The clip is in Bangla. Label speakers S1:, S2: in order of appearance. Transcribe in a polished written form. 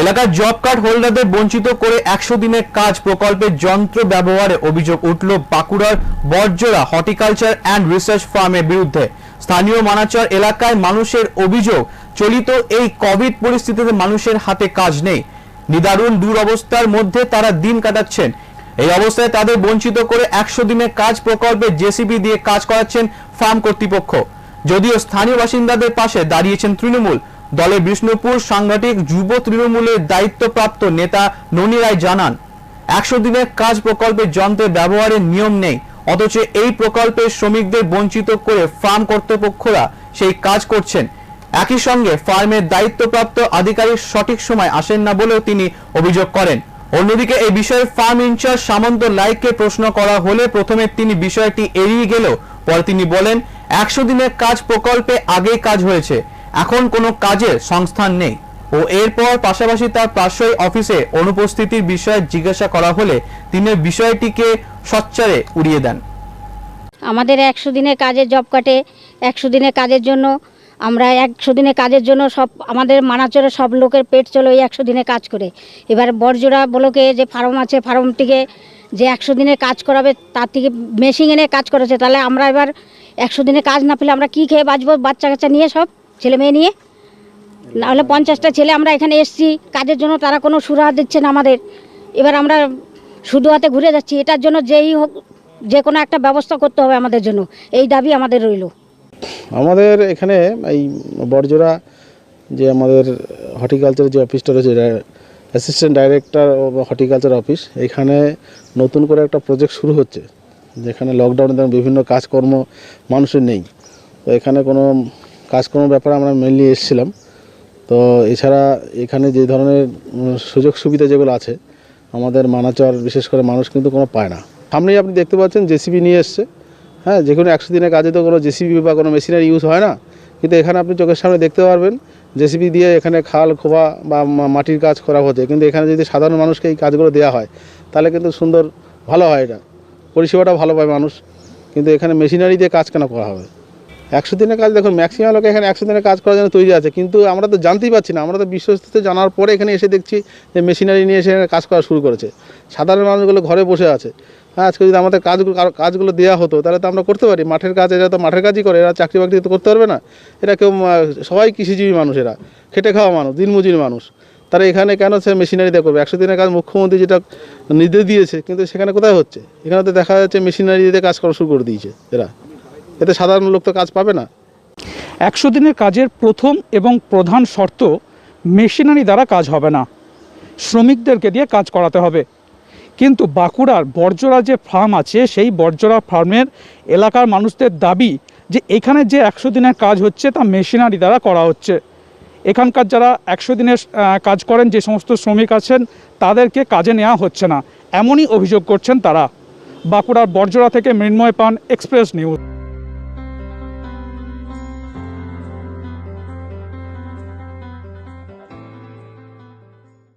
S1: এলাকার জব কার্ড হোল্ডারদের বঞ্চিত করে 100 দিনের কাজ প্রকল্পের যন্ত্র ব্যবহারে অভিযোগ উঠল বাঁকুড়ার বড়জোড়া হর্টিকালচার অ্যান্ড রিসার্চ ফার্মের বিরুদ্ধে। স্থানীয় মানাচর এলাকায় মানুষের অভিযোগ, চলিত এই কোভিড পরিস্থিতিতে মানুষের হাতে কাজ নেই, নিদারুণ দুরবস্থার মধ্যে তারা দিন কাটাচ্ছেন। এই অবস্থায় তাদের বঞ্চিত করে 100 দিনের কাজ প্রকল্পে জেসিবি দিয়ে কাজ করাচ্ছেন ফার্ম কর্তৃপক্ষ। যদিও স্থানীয় বাসিন্দাদের পাশে দাঁড়িয়েছেন তৃণমূল দলের বিষ্ণুপুর সাংগঠনিক যুব তৃণমূলের দায়িত্বপ্রাপ্ত নেতা ননী রায় জানান, 100 দিনের কাজ প্রকল্পের যন্ত্রের ব্যবহারের নিয়ম নেই, অথচ এই প্রকল্পের শ্রমিকদের বঞ্চিত করে ফার্ম কর্তৃপক্ষরা সেই কাজ করছেন। একই সঙ্গে ফার্মের দায়িত্বপ্রাপ্ত আধিকারিক সঠিক সময় আসেন না বলেও তিনি অভিযোগ করেন। অন্যদিকে এই বিষয়ে ফার্ম ইনচার্জ সামন্ত লাইককে প্রশ্ন করা হলে প্রথমে তিনি বিষয়টি এড়িয়ে গেলেও পরে তিনি বলেন, 100 দিনের কাজ প্রকল্পে আগেই কাজ হয়েছে, এখন কোনো কাজের সংস্থান নেই। ও এরপর পাশাপাশি তার পার্শ্বই অফিসে অনুপস্থিতির বিষয়ে জিজ্ঞাসা করা হলে তিনি বিষয়টিকে সোচ্চারে উড়িয়ে দেন।
S2: আমাদের 100 দিনের কাজের জব কাটে, 100 দিনের কাজের জন্য আমরা 100 দিনের কাজের জন্য সব আমাদের মানাচরে সব লোকের পেট চলে ওই 100 দিনে কাজ করে। এবার বড়জোড়া ব্লকে যে ফার্ম আছে, ফার্মটিকে যে 100 দিনের কাজ করাবে তার থেকে মেশিন এনে কাজ করেছে। তাহলে আমরা এবার 100 দিনে কাজ না পেলে আমরা কি খেয়ে বাঁচবো? বাচ্চা কাচ্চা নিয়ে, সব ছেলে মেয়ে নিয়ে, নাহলে 50টা ছেলে আমরা এখানে এসেছি কাজের জন্য, তারা কোনো সুরাহা দিচ্ছে না আমাদের। এবার আমরা শুধু হাতে ঘুরে যাচ্ছি। এটার জন্য যেই হোক যে কোনো একটা ব্যবস্থা করতে হবে আমাদের জন্য, এই দাবি আমাদের রইল।
S3: আমাদের এখানে এই বড়জোড়া যে আমাদের হর্টিকালচার যে অফিসটা রয়েছে, অ্যাসিস্ট্যান্ট ডাইরেক্টর হর্টিকালচার অফিস, এখানে নতুন করে একটা প্রজেক্ট শুরু হচ্ছে, যেখানে লকডাউনে বিভিন্ন কাজকর্ম মানুষের নেই। তো এখানে কোনো কাজকর্ম ব্যাপারে আমরা মেনলি এসেছিলাম। তো এছাড়া এখানে যে ধরনের সুযোগ সুবিধা যেগুলো আছে আমাদের মানাচর বিশেষ করে মানুষ কিন্তু কোনো পায় না। সামনেই আপনি দেখতে পাচ্ছেন জেসিবি নিয়ে এসছে। হ্যাঁ, যে কোনো 100 দিনের কাজে তো কোনো জেসিবি বা কোনো মেশিনারি ইউজ হয় না, কিন্তু এখানে আপনি চোখের সামনে দেখতে পারবেন জেসিবি দিয়ে এখানে খাল খোবা বা মাটির কাজ করা হচ্ছে। কিন্তু এখানে যদি সাধারণ মানুষকে এই কাজগুলো দেওয়া হয় তাহলে কিন্তু সুন্দর ভালো হয়, এটা পরিষেবাটা ভালো পায় মানুষ। কিন্তু এখানে মেশিনারি দিয়ে কাজ কেন করা হবে? 100 দিনের কাজ, দেখুন ম্যাক্সিমাম লোক এখানে 100 দিনের কাজ করার জন্য তৈরি আছে, কিন্তু আমরা তো জানতেই পারছি না। আমরা তো বিশ্বস্ত জানার পরে এখানে এসে দেখছি যে মেশিনারি নিয়ে এসে কাজ করা শুরু করেছে। সাধারণ মানুষগুলো ঘরে বসে আছে। হ্যাঁ, আজকে যদি আমাদের কাজগুলো দেওয়া হতো তাহলে তো আমরা করতে পারি। মাঠের কাজ, এরা তো মাঠের কাজই করে, এরা চাকরি বাকরি তো করতে পারবে না। এরা কেউ সবাই কৃষিজীবী মানুষ, এরা খেটে খাওয়া মানুষ, দিনমজুরি মানুষ। তারা এখানে কেন সে মেশিনারি দিয়ে করবে? 100 দিনের কাজ মুখ্যমন্ত্রী যেটা নির্দেশ দিয়েছে, কিন্তু সেখানে কোথায় হচ্ছে? এখানে তো দেখা যাচ্ছে মেশিনারি দিয়ে কাজ করা শুরু করে দিয়েছে এরা। এতে সাধারণ লোক তো কাজ পাবে না।
S4: 100 দিনের কাজের প্রথম এবং প্রধান শর্ত, মেশিনারি দ্বারা কাজ হবে না, শ্রমিকদেরকে দিয়ে কাজ করাতে হবে। কিন্তু বাঁকুড়ার বড়জোড়া যে ফার্ম আছে, সেই বড়জোড়া ফার্মের এলাকার মানুষদের দাবি যে এখানে যে 100 দিনের কাজ হচ্ছে তা মেশিনারি দ্বারা করা হচ্ছে। এখানকার যারা 100 দিনের কাজ করেন, যে সমস্ত শ্রমিক আছেন, তাদেরকে কাজে নেওয়া হচ্ছে না, এমনই অভিযোগ করছেন তারা। বাঁকুড়ার বড়জোড়া থেকে মৃন্ময় পান, এক্সপ্রেস নিউজ।